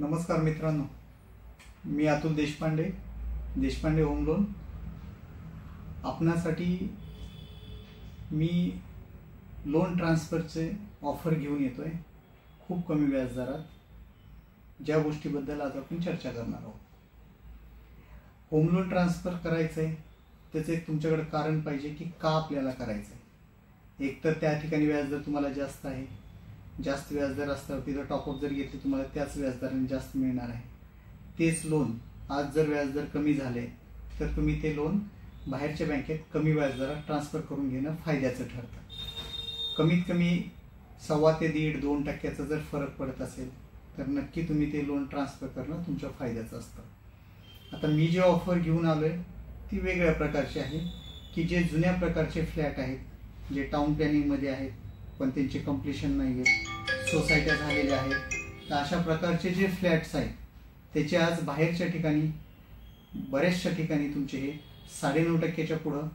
नमस्कार मित्रांनो, मी Atul Deshpande, Deshpande home loan आपणासाठी मी लोन ट्रान्सफरचे ऑफर घेऊन येतोय खूप कमी व्याजदरात, ज्या गोष्टीबद्दल आज आपण चर्चा करणार आहोत। होम लोन ट्रान्सफर करायचंय त्याचे एक तुमच्याकडे कारण पाहिजे की का आपल्याला करायचंय। एक तर त्या ठिकाणी व्याजदर तुम्हाला जास्त आहे, जास्त व्याजदर असतं तिथं टॉपअप जर घेतले तुम्हाला त्याच व्याजदराने जास्त मिळणार आहे। तेच लोन आज जर व्याजदर कमी झाले तर तुम्ही ते लोन बाहेरच्या बँकेत कमी व्याजदरात ट्रान्सफर करून घेणं फायद्याचं ठरतं। कमीत कमी 1.25 ते 1.5-2% जर फरक पडत असेल तर नक्की तुम्ही ते लोन ट्रान्सफर करणं तुमच्या फायद्याचं असतं। आता मी जे ऑफर घेऊन आलोय ती वेगळ्या प्रकारची आहे की जे जुन्या प्रकारचे फ्लॅट आहेत, जे टाउन प्लॅनिंग मध्ये आहेत पण त्यांचे कंप्लीशन नाही आहे, सोसायट्या झालेल्या आहेत, तर अशा प्रकारचे जे फ्लॅट्स आहेत त्याचे आज बाहेरच्या ठिकाणी बऱ्याचशा ठिकाणी तुमचे हे 9.5% पुढं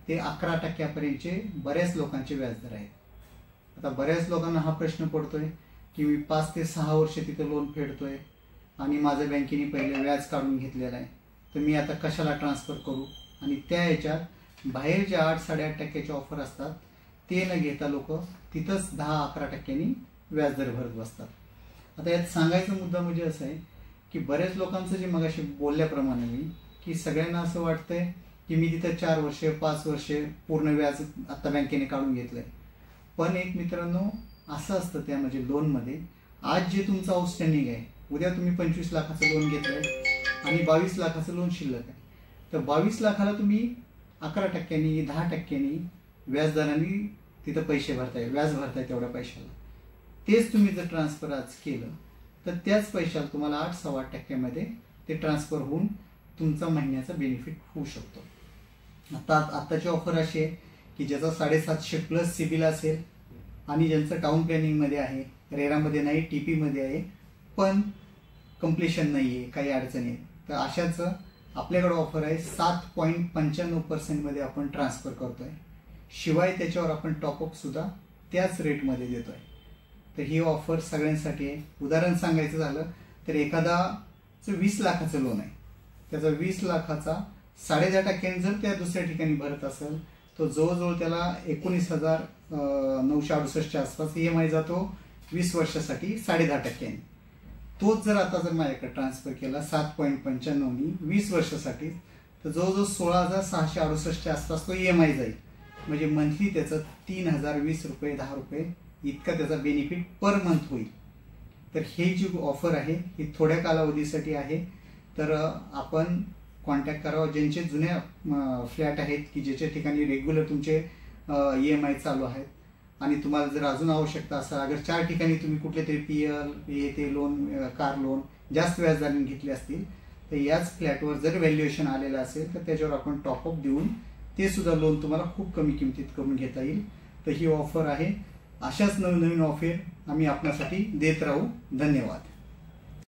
ते 11% बऱ्याच लोकांचे व्याजदर आहेत। आता बऱ्याच लोकांना हा प्रश्न पडतोय की मी 5 ते 6 वर्ष तिथे लोन फेडतोय आणि माझ्या बँकेने पहिले व्याज काढून घेतलेलं आहे, तर मी आता कशाला ट्रान्सफर करू। आणि त्या ह्याच्यात बाहेर जे 8-8.5% ऑफर असतात ते न घेता लोक तिथंच 10-11% व्याजदर भरत बसतात। आता यात सांगायचा मुद्दा म्हणजे असं आहे की बरेच लोकांचं जे मगाशी बोलल्याप्रमाणे मी की सगळ्यांना असं वाटतंय की मी तिथं 4 वर्ष 5 वर्ष पूर्ण व्याज आता बँकेने काढून घेतलंय, पण एक मित्रांनो असं असतं त्या म्हणजे लोन मध्ये आज जे तुमचं आउटस्टँडिंग आहे, उद्या तुम्ही 25 लाखाचं लोन घेतलंय आणि 22 लाखाचं लोन शिल्लक आहे, तर 22 लाखाला तुम्ही 11%, 10% व्याजदराने तिथं पैसे भरताय, व्याज भरताय तेवढ्या पैशाला। तेच तुम्ही जर ट्रान्सफर आज केलं तर त्याच पैशाला तुम्हाला 8-8.25% मध्ये ते ट्रान्सफर होऊन तुमचा महिन्याचा बेनिफिट होऊ शकतो। आताची ऑफर अशी आहे की ज्याचा 750+ सिबिल असेल आणि ज्यांचं टाउन प्लॅनिंग मध्ये आहे, रेरा मध्ये नाही, टीपी मध्ये आहे, पण कंप्लीशन नाहीये, काही अडचणी आहे, तर अशाच आपल्याकडे ऑफर आहे 7.95% मध्ये आपण ट्रान्सफर करतोय, शिवाय त्याच्यावर आपण टॉपअप सुद्धा त्याच रेट मध्ये देतोय। तर ही ऑफर सगळ्यांसाठी आहे। उदाहरण सांगायचं झालं तर एखादाचं 20 लाखाचं लोन आहे, त्याचा 20 लाखाचा 10.5% जर त्या दुसऱ्या ठिकाणी भरत असेल तो जवळजवळ त्याला 19,968 आसपास EMI जातो 20 वर्षासाठी 10.5%। तोच जर आता जर माझ्याकडे ट्रान्सफर केला 7.95 20 वर्षासाठी तर जवळजवळ 16,668 आसपास तो EMI जाईल, म्हणजे मंथली त्याचं 3,020 रुपये 10 रुपये इतका त्याचा बेनिफिट पर मंथ होईल। तर हे जी ऑफर आहे ही थोड्या कालावधीसाठी आहे, तर आपण कॉन्टॅक्ट करावा ज्यांचे जुन्या फ्लॅट आहेत की ज्याच्या ठिकाणी रेग्युलर तुमचे EMI चालू आहेत, आणि तुम्हाला जर अजून आवश्यकता असेल, अगर 4 ठिकाणी तुम्ही कुठले तरी PL ते लोन, कार लोन जास्त व्याजदराने घेतले असतील तर याच फ्लॅटवर जर व्हॅल्युएशन आलेलं असेल तर त्याच्यावर आपण टॉपअप देऊन ते सुद्धा लोन तुम्हाला खूप कमी किमतीत करून घेता येईल। तर ही ऑफर आहे, अशाच नवीन ऑफर आम्ही आपल्यासाठी देत राहू। धन्यवाद।